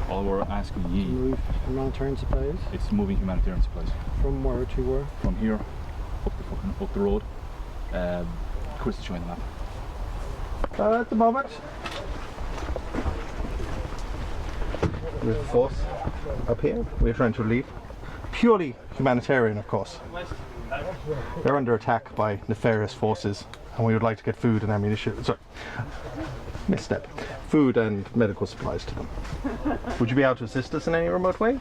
All we're asking ye. Move humanitarian supplies. It's moving humanitarian supplies. From where to where? From here up the road. Chris is showing the map. At the moment, with the force up here, we're trying to leave. Purely humanitarian, of course. They're under attack by nefarious forces, and we would like to get food and ammunition. Sorry, misstep. Food and medical supplies to them. Would you be able to assist us in any remote way?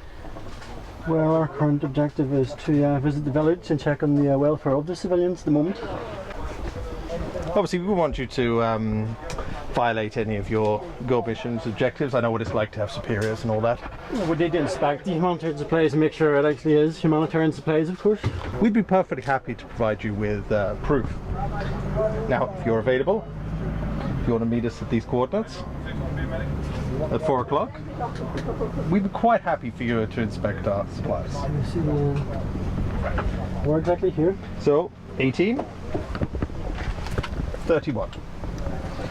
Well, our current objective is to visit the village and check on the welfare of the civilians at the moment. Obviously, we want you to violate any of your goal mission's objectives. I know what it's like to have superiors and all that. Well, we did inspect the humanitarian supplies and make sure it actually is humanitarian supplies, of course. We'd be perfectly happy to provide you with proof. Now, if you're available, if you want to meet us at these coordinates at 4 o'clock, we'd be quite happy for you to inspect our supplies. Let me see, where exactly here? So, 18, 31.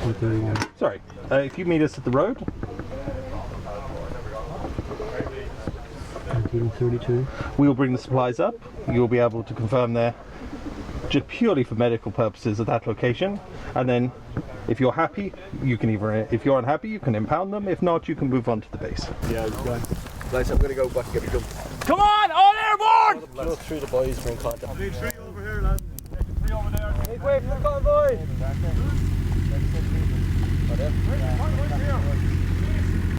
31. Sorry, if you meet us at the road. 1932. We'll bring the supplies up. You'll be able to confirm they're just purely for medical purposes at that location. And then, if you're happy, you can either, if you're unhappy, you can impound them. If not, you can move on to the base. Yeah, okay. Guys, I'm gonna go back and get a jump. Come on, all airborne! Look through the boys, we're in contact. I'll be 3 over here, lad. 3 over there. Make way for the convoy!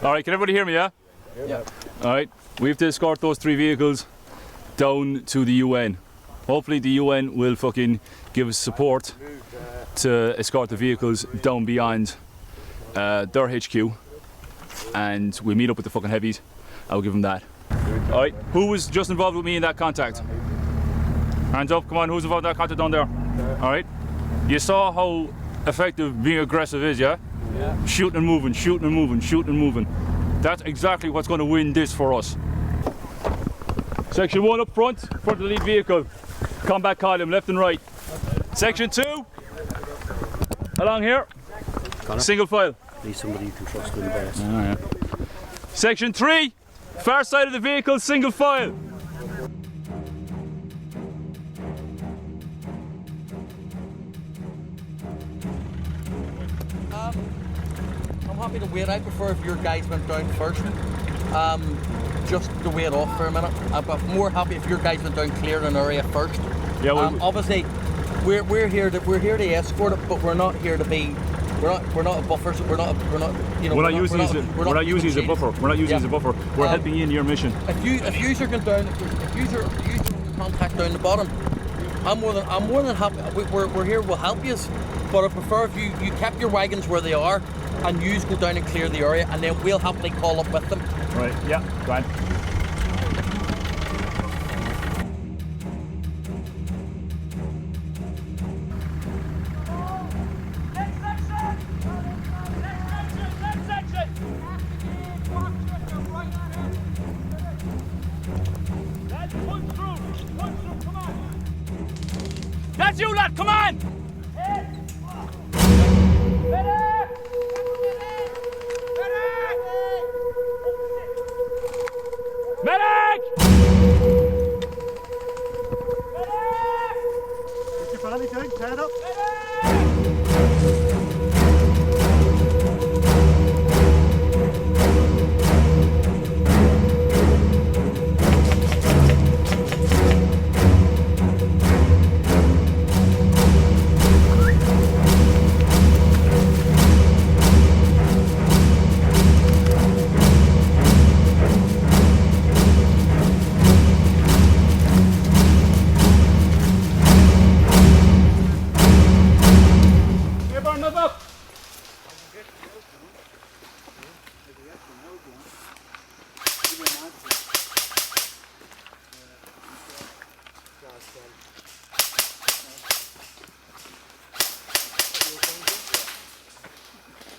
Alright, can everybody hear me, yeah? Yeah. Alright, we have to escort those 3 vehicles down to the UN. Hopefully the UN will fucking give us support to escort the vehicles down beyond their HQ, and we meet up with the fucking heavies. I'll give them that. Alright, who was just involved with me in that contact? Hands up, come on, who's involved in that contact down there? Alright, you saw how effective being aggressive is, yeah? Yeah. Shooting and moving, shooting and moving, shooting and moving. That's exactly what's going to win this for us. Section 1 up front of the lead vehicle. Combat column, left and right. Section 2, along here. Connor? Single file. Need somebody you can trust in the base. Oh, yeah. Section 3, far side of the vehicle, single file. I'm happy to wait. I prefer if your guys went down first. Just to wait off for a minute. I'm more happy if your guys went down clear an area first. Yeah, well, obviously we're here to escort it, but we're not here to be. We're not buffers. We're not you know. We're not using as a buffer. We're not using as a buffer. We're helping you in your mission. If you are going down, if you are contact down the bottom, I'm more than happy. We're here. We'll help you, but I prefer if you kept your wagons where they are, and you go down and clear the area, and then we'll happily call up with them. Right. Yeah. Right. That's you, lad! Come on! Medic! Get your body down, tie it up.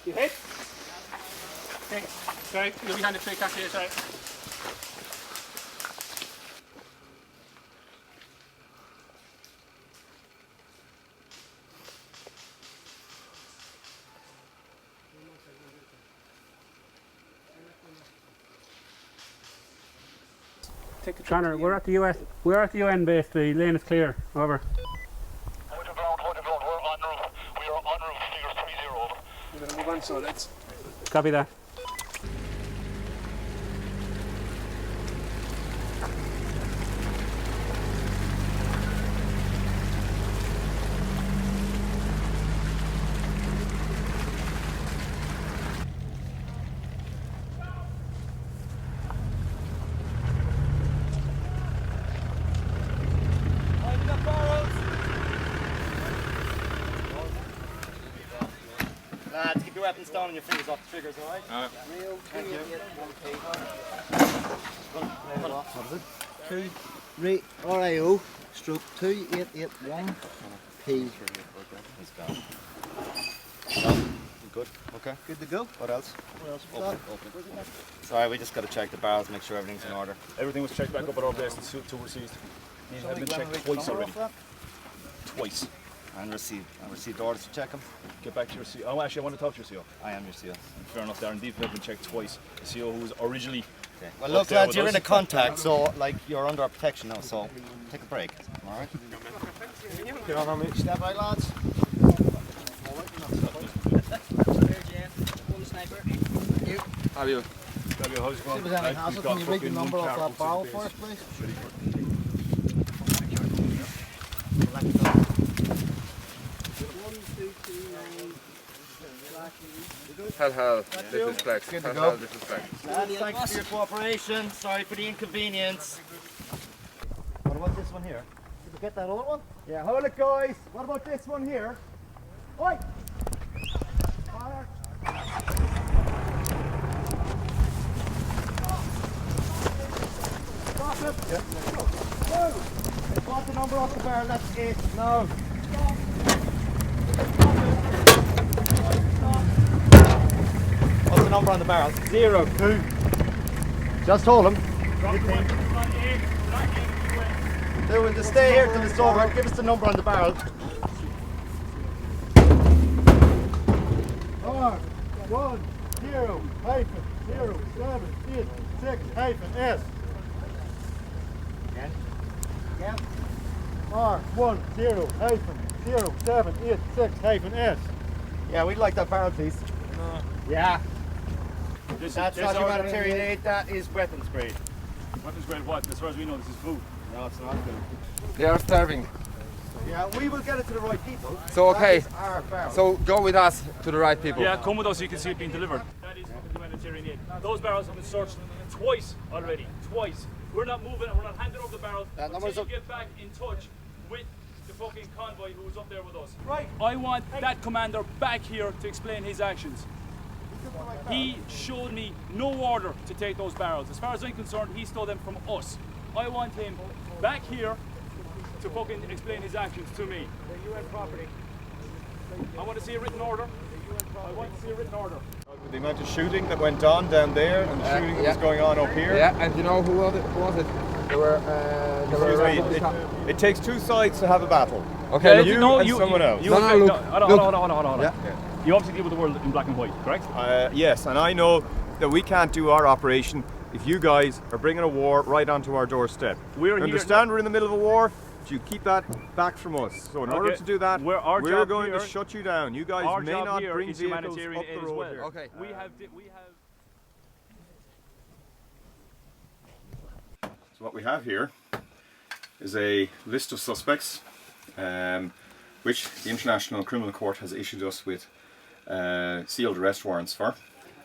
You hit? Okay, sorry, you'll be handed straight back here, sorry. take a trip. Connor, we're at the US. We're at the UN base. The lane is clear. Over. Hold the ground, we're en route. We are en route, figure 30 over. We're going to move on, so let's... Copy that. Lads, keep your weapons down and your fingers off the triggers, alright? Thank you. RIO stroke 2881 P. Good, okay. Good to go. What else? What else we Open, got? open. Sorry, we just got to check the barrels, make sure everything's in order. Everything was checked back up at our base and two received. These have been checked twice already. Twice. And received orders to check them. Get back to your CO. Oh, actually, I want to talk to your CO. I am your seal. Fair enough, Darren. These have been checked twice. The CO who was originally... Okay. Well, look, there lads, with you're us. in a contact, so like you're under our protection now. So take a break. All right. Get on me. Step right, lads. Fabio, how's it going? If there's any hassle, can you read the number off that barrel for us, please? Hell, this is Flex. Good to Hell, go. this is Flex. Lads, thanks for your cooperation. Sorry for the inconvenience. What about this one here? Did we get that other one? Yeah, hold it, guys. What about this one here? Oi! Fire. Stop it. Yeah. No. What's the number off the barrel? That's it. No. What's the number on the barrel? 02. Just hold him. They will just stay here till it's over. Give us the number on the barrel. R10-0-786-S. Again? Again. R10-0-786-S. Yeah, we'd like that barrel, please. Yeah. That's not humanitarian aid, that is weapons grade. Weapons grade what? As far as we know, this is food. No, it's not good. They are starving. Yeah, we will get it to the right people. So, okay. That is our barrel. So go with us to the right people. Yeah, come with us so you can see it being delivered. That is humanitarian aid. Those barrels have been searched twice already. Twice. We're not moving and we're not handing over the barrels until you get back in touch with the fucking convoy who was up there with us. Right. I want that commander back here to explain his actions. He showed me no order to take those barrels. As far as I'm concerned, he stole them from us. I want him back here to fucking explain his actions to me. The UN property. I want to see a written order. I want to see a written order. The amount of shooting that went on down there and the shooting that was going on up here. Yeah, and you know who was it? There were. It takes two sides to have a battle. Okay, you and someone else. Hold on. Yeah. You obviously deal with the world in black and white, correct? Yes, and I know that we can't do our operation if you guys are bringing a war right onto our doorstep. We're understand we're in the middle of a war, but you keep that back from us. So in order to do that, we're going to shut you down. You guys may not bring vehicles up the road here. Okay. We have. So what we have here is a list of suspects which the International Criminal Court has issued us with sealed arrest warrants for.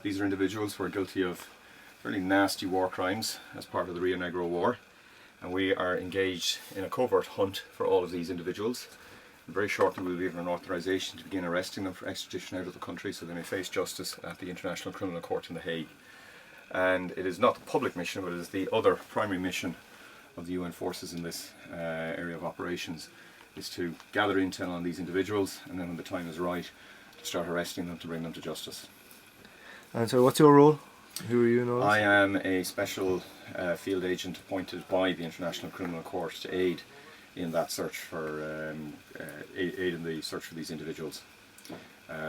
These are individuals who are guilty of fairly nasty war crimes as part of the Rionegro War, and we are engaged in a covert hunt for all of these individuals. And very shortly we'll be given an authorization to begin arresting them for extradition out of the country so they may face justice at the International Criminal Court in The Hague. And it is not the public mission, but it is the other primary mission of the UN forces in this area of operations, is to gather intel on these individuals, and then when the time is right, to start arresting them to bring them to justice. And so what's your role? Who are you now? I am a special field agent appointed by the International Criminal Court to aid in that search for aid in the search for these individuals.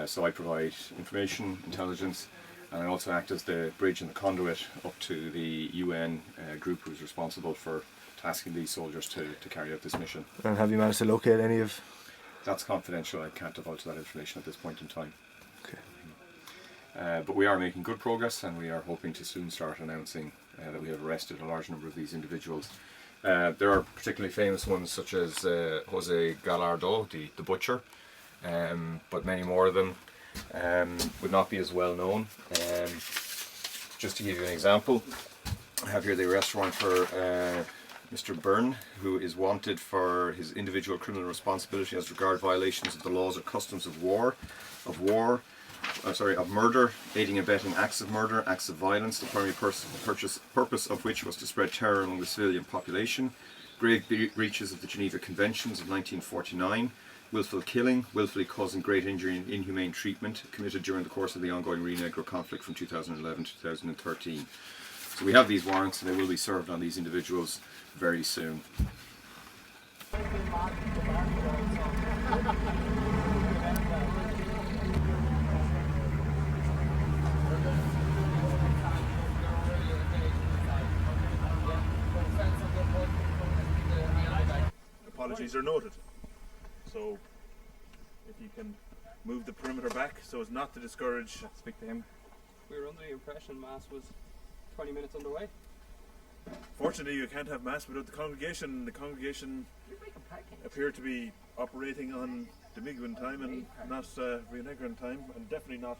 So I provide information, intelligence, and I also act as the bridge and the conduit up to the UN group who's responsible for tasking these soldiers to carry out this mission. And have you managed to locate any of... That's confidential, I can't divulge that information at this point in time. Okay. But we are making good progress, and we are hoping to soon start announcing that we have arrested a large number of these individuals. There are particularly famous ones such as Jose Gallardo, the butcher, but many more of them would not be as well known. Just to give you an example, I have here the arrest warrant for Mr. Byrne, who is wanted for his individual criminal responsibility as regard violations of the laws or customs of murder, aiding and abetting acts of murder, acts of violence, the primary purpose of which was to spread terror among the civilian population, grave breaches of the Geneva Conventions of 1949, willful killing, willfully causing great injury and inhumane treatment committed during the course of the ongoing Rionegro conflict from 2011 to 2013. So we have these warrants, and they will be served on these individuals very soon. Apologies are noted. So if you can move the perimeter back so as not to discourage. Speak to him. We were under the impression Mass was 20 minutes underway. Fortunately, you can't have Mass without the congregation. The congregation appeared to be operating on Dominican time and not Rionegran time, and definitely not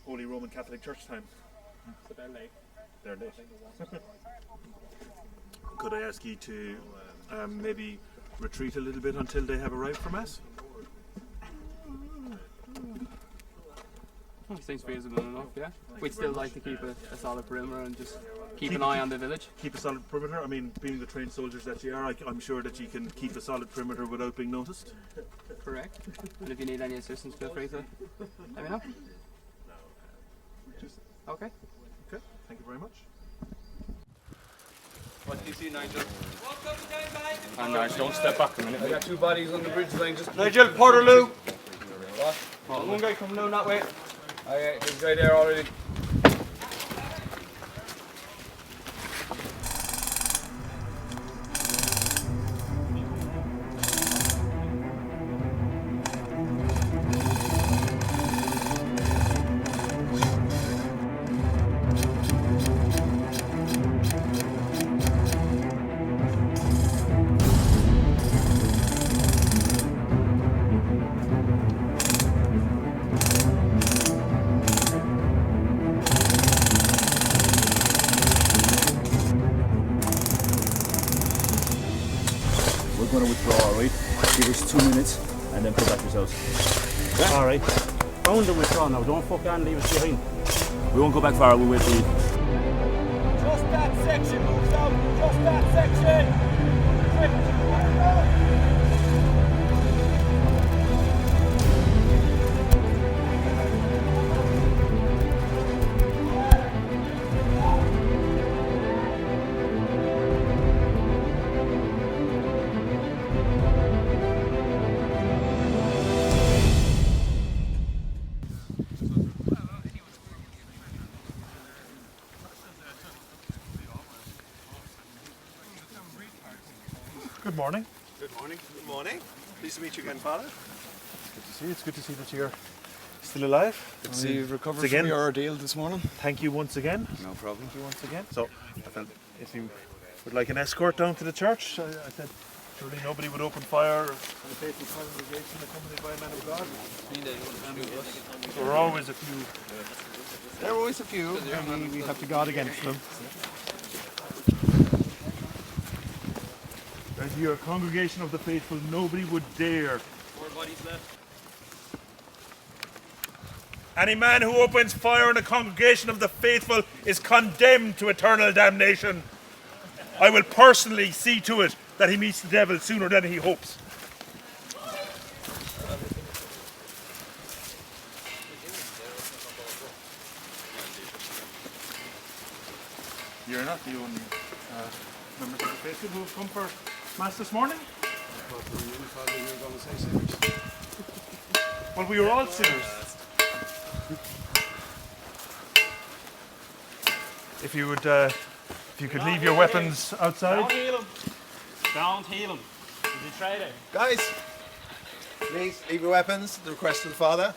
Holy Roman Catholic Church time. So they're late. They're late. Could I ask you to maybe retreat a little bit until they have arrived for Mass? Seems feasible enough, yeah. We'd still like to keep a solid perimeter and just keep an eye on the village. Keep a solid perimeter? I mean, being the trained soldiers that you are, I'm sure that you can keep a solid perimeter without being noticed. Correct. And if you need any assistance, feel free to let me know. Okay. Okay, thank you very much. What do you see, Nigel? And Nigel, don't step back a minute. I got two bodies on the bridge line. Just Nigel, Porterloo! What? There's one guy coming down that way. Okay, there's a guy there already. We're going to withdraw, alright? Give us 2 minutes and then pull back yourselves. Yeah? Alright. Round the withdraw now, don't fuck on, leave us behind. We won't go back far, we'll wait for you. Just that section, moves out. Just that section. Good morning. Good morning. Good morning. Pleased to meet you again, Father. Good to see you. It's good to see that you're still alive. Good to see you've recovered from your ordeal this morning. Thank you once again. No problem. Thank you once again. So, I felt if you would like an escort down to the church, I said surely nobody would open fire on a faithful congregation accompanied by a man of God. There are always a few. There are always a few. And we have to guard against them. As you're a congregation of the faithful, nobody would dare. 4 bodies left. Any man who opens fire on a congregation of the faithful is condemned to eternal damnation. I will personally see to it that he meets the devil sooner than he hopes. You're not the only members of the faithful who have come for Mass this morning? Well, we were all sinners. if you could leave your weapons outside. Don't heal him. Don't heal him. He's a traitor. Guys, please leave your weapons. The request of the father.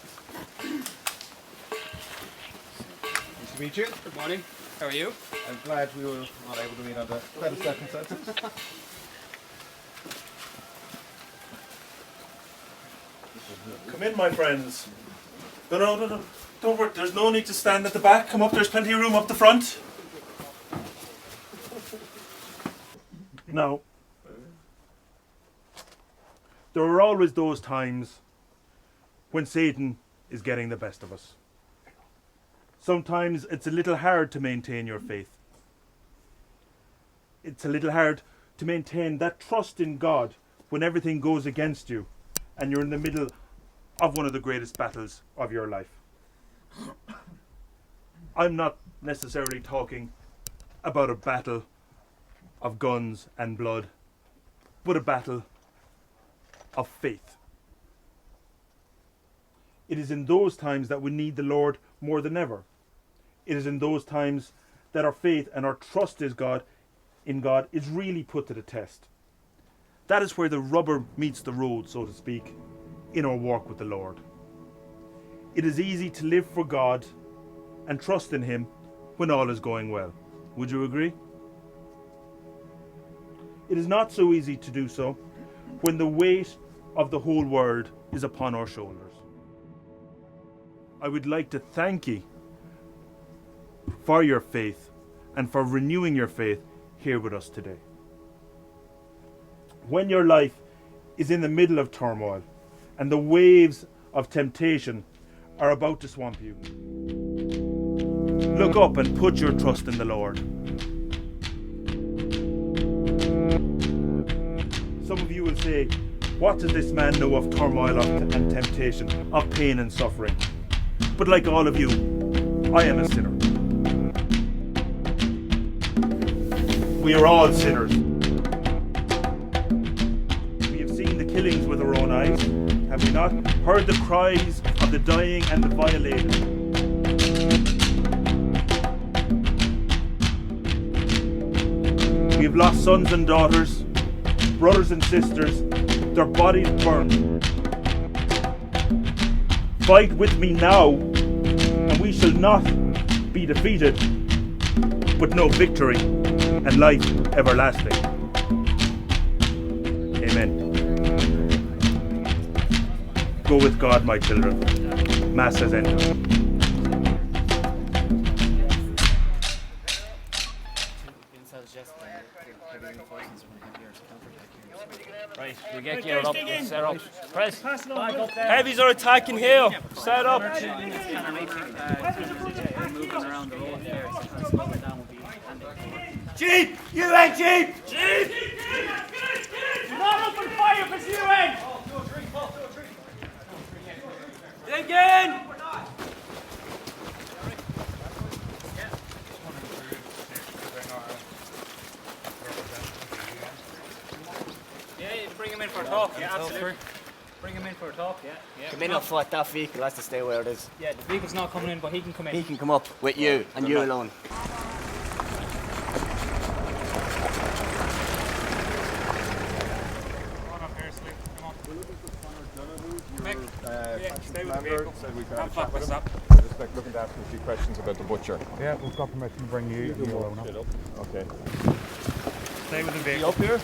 Nice to meet you. Good morning. How are you? I'm glad we were not able to meet under better circumstances. Come in, my friends. No. Don't worry. There's no need to stand at the back. Come up. There's plenty of room up the front. Now, there are always those times when Satan is getting the best of us. Sometimes it's a little hard to maintain your faith. It's a little hard to maintain that trust in God when everything goes against you and you're in the middle of one of the greatest battles of your life. I'm not necessarily talking about a battle of guns and blood, but a battle of faith. It is in those times that we need the Lord more than ever. It is in those times that our faith and our trust in God is really put to the test. That is where the rubber meets the road, so to speak, in our walk with the Lord. It is easy to live for God and trust in Him when all is going well. Would you agree? It is not so easy to do so when the weight of the whole world is upon our shoulders. I would like to thank you for your faith and for renewing your faith here with us today. When your life is in the middle of turmoil and the waves of temptation are about to swamp you, look up and put your trust in the Lord. Some of you will say, what does this man know of turmoil and temptation, of pain and suffering? But like all of you, I am a sinner. We are all sinners. We have seen the killings with our own eyes, have we not? Heard the cries of the dying and the violated. We have lost sons and daughters, brothers and sisters, their bodies burned. Fight with me now, and we shall not be defeated, but know victory and life everlasting. Amen. Go with God, my children. Mass has ended. Right, we get geared up, set up. Press. Heavies are attacking here. Set up. Jeep! UN Jeep! Jeep! Not open fire for UN! Dig in! Yeah, bring him in for a talk. Yeah, absolutely. Bring him in for a talk. Yeah. Come in and fight that vehicle. Has to stay where it is. Yeah, the vehicle's not coming in, but he can come in. He can come up with you and you alone. Looking to ask you a few questions about the butcher. Yeah, we've got permission to bring you alone up. Okay. Stay with the vehicle. You up here?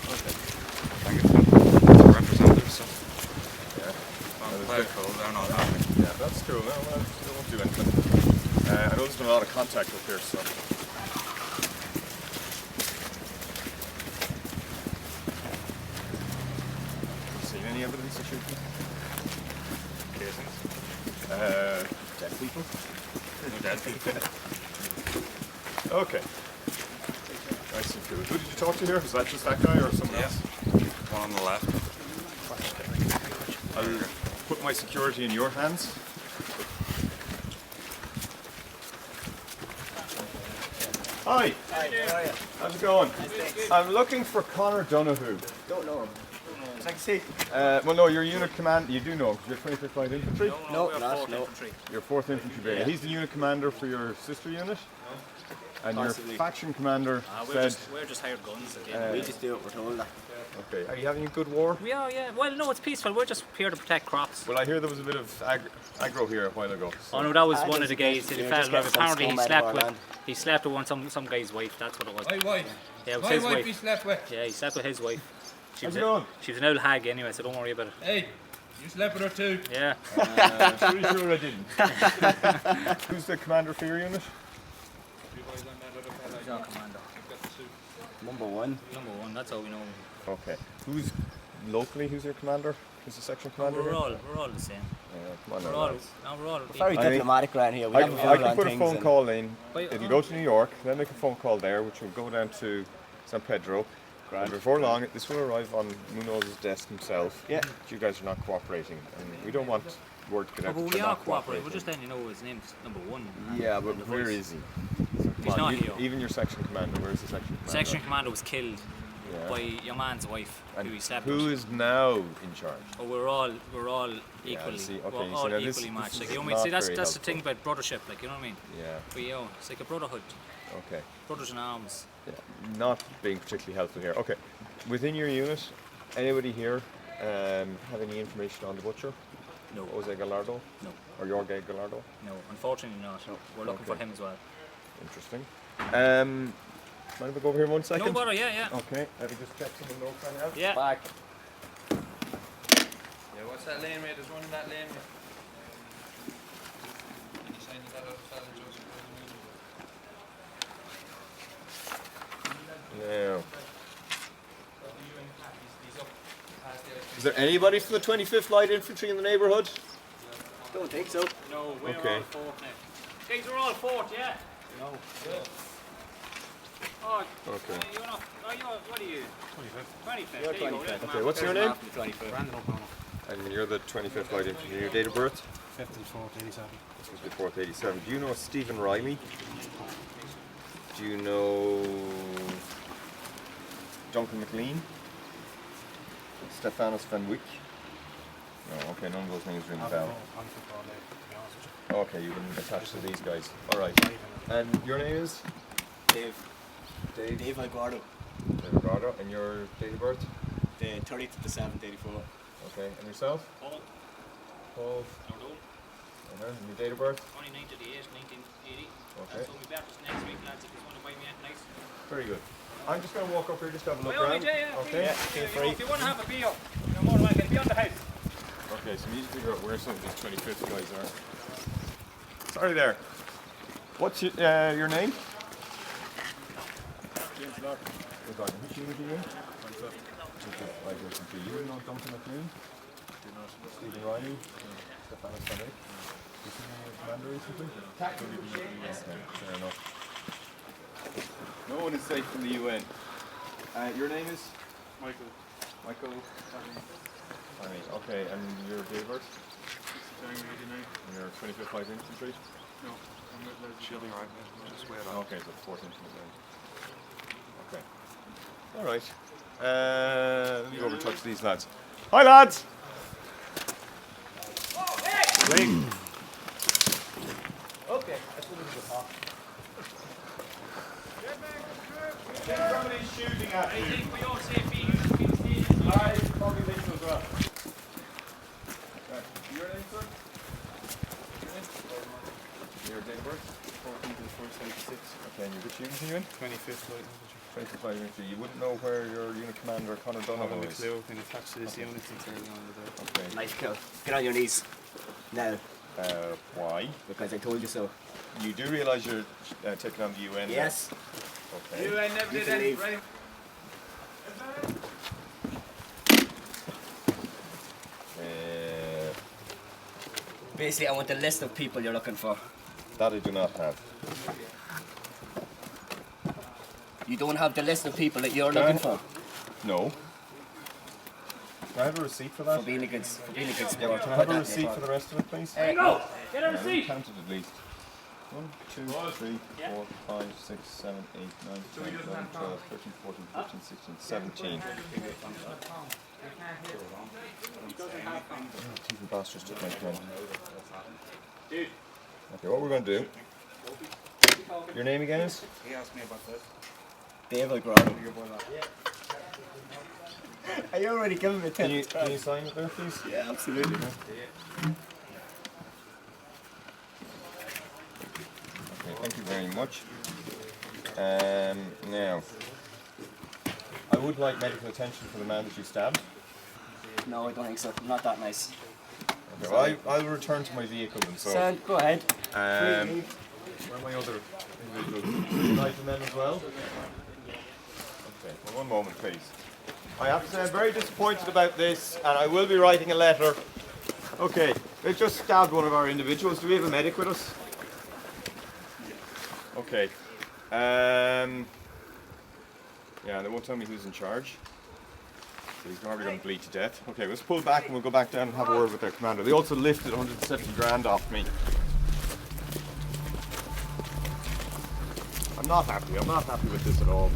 Okay. I get representatives, so. Yeah. They're not happy. Yeah, that's cool. No, they won't do anything. I know there's been a lot of contact up here, so. Seen any evidence of shooting? Casings? Dead people? No dead people. Okay. Nice and cool. Who did you talk to here? Was that just that guy or someone else? One on the left. I'll put my security in your hands. Hi. Hi. How's it going? I'm looking for Conor Donoghue. Don't know him. I can see. Well, no, your unit command. You do know him. You're 25th Light Infantry. No, You're 4th Infantry Battalion. Yeah. He's the unit commander for your sister unit. And your Possibly. faction commander said... We're just hired guns at the end. We just do what we're told. Okay, are you having a good war? We are, yeah. Well, no, it's peaceful. We're just here to protect crops. Well, I hear there was a bit of aggro here a while ago. Oh no, that was one of the guys. You're He just fell. getting some Apparently, scum out of our land. he slept with some guy's wife. That's what it was. My wife? Yeah, it was My his wife wife. he slept with? Yeah, he slept with his wife. She How's was it going? She was an old hag anyway, so don't worry about it. Hey, you slept with her too? Yeah. Pretty sure I didn't. Who's the commander for your unit? Number one. Number one. That's all we know. Okay. Who's your commander? Who's the section commander? We're all the same. Yeah, come on We're now, all. lads. No, we're all. Very diplomatic around here. We I have a can view on put a things phone and- call in. Wait, It'll go to New York, then make a phone call there, which will go down to San Pedro. And before long, this will arrive on Munoz's desk himself. Yeah. You guys are not cooperating, and we don't want word to get out But that we you're are not cooperating. cooperating. We're just letting you know his name's number one. Yeah, but where is he? He's not here. Even your section commander, where's the section commander? Section commander was killed Yeah. by your man's wife, who he slept Who with. is now in charge? Oh, we're all equally, see, okay, we're so all now equally this matched. Like, is you know what I mean? not See, that's very the helpful. thing about brothership. Like, you know what I mean? Yeah. But you know, it's like a brotherhood. Okay. Brothers in arms. Yeah. Not being particularly helpful here. Okay. Within your unit, anybody here have any information on the butcher? No. Jose Gallardo? No. Or Jorge Gallardo? No, unfortunately not. We're looking for Okay. him as well. Interesting. Mind if I go over here 1 second? No bother, yeah. Okay, let me just check some of the notes I have. Yeah. Back. Yeah, what's that lane, mate? There's one in that lane, mate. Can you sign that outside of Joseph? Now. Is there anybody from the 25th Light Infantry in the neighbourhood? Don't think so. No, we're Okay. all fourth now. Guys, we're all fourth, yeah? No. Oh, Okay. you're not. Oh, what are you? 25th. You're There you go, 25th. yeah. Okay, what's your name? 25th. And you're the 25th Light Infantry. Your date of birth? 5th and 4th, 87. This was before 87. Do you know Stephen Riley? Do you know Duncan McLean? Stephanus Van Wyck? No, okay, none of those names ring a bell. Okay, you've been attached to these guys. Alright. And your name is? Dave. Dave? Dave Algardo. Dave Algardo. And your date of birth? The 30th of the 7th, 84. Okay, and yourself? Paul. Paul. Nordal. And your date of birth? 29th of the 8th, 1980. Okay. So we'll be back next week, lads, if you want to buy me anything nice. Very good. I'm just going to walk up here just to have a look By all around. means, yeah, Okay. please. Feel free. If you want to have a beer, you're more than welcome. Be on the house. Okay, so we need to figure out where some of these 25th guys are. Sorry there. What's your name? James Lark. Which unit are you in? 25th. You wouldn't know Duncan McLean? Stephen Riley? Stephanus Van Eyck? Did you know your commander recently? Okay, fair enough. No one is safe from the UN. Your name is? Michael. Michael? Alright, okay, and your date of birth? January 89. And your 25th Light Infantry? No, I'm not allowed to. She'll be right. Just wait on. Okay, so 4th Infantry then. Okay. Alright. Let me go over and touch these lads. Hi lads! Ling. Okay, that's what we go talk. Somebody's shooting at I you. think we all say be I probably think so as well. Your name, sir? Your date of birth? 14th to the 1st, 86. Okay, and which unit are you in? 25th Light Infantry. 25th Light Infantry. You wouldn't know where your unit commander, Conor I Donovan, haven't a is. clue. Been attached to this unit since early on in the day. Okay. Nice kill. Get on your knees. Now. Why? Because I told you so. You do realise you're taking on the UN? Yes. Okay. UN never You did can any. leave. Right? Basically, I want the list of people you're looking for. That I do not have. You don't have the list of people that you're Can I- looking for. No. Can I have a receipt for that? For being a good sport. Can I have a receipt for the rest of it, please? Go! Get a Yeah, receipt! counted at least. 1, 2, 3, 4, 5, 6, 7, 8, 9, 10, 11, 12, 13, 14, 15, 16, 17. Even bastards took my pen. Okay, what we're going to do Your name again is? He asked me about that. David Grant. Your boy that. Are you already giving me 10? Can you sign it there, please? Yeah, absolutely. Okay, thank you very much. Now, I would like medical attention for the man that you stabbed. No, I don't think so. I'm not that nice. Okay, well, I'll return to my vehicle and so. Sand, go ahead. Where are my other individuals? Would you like the men as well? Okay, well, one moment, please. I have to say I'm very disappointed about this, and I will be writing a letter. Okay, they've just stabbed one of our individuals. Do we have a medic with us? Okay. Yeah, they won't tell me who's in charge. So he's probably going to bleed to death. Okay, let's pull back and we'll go back down and have a word with their commander. They also lifted 170 grand off me. I'm not happy with this at all.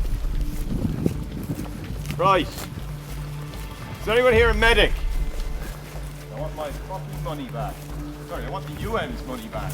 Right. Is anyone here a medic? I want my fucking money back. Sorry, I want the UN's money back.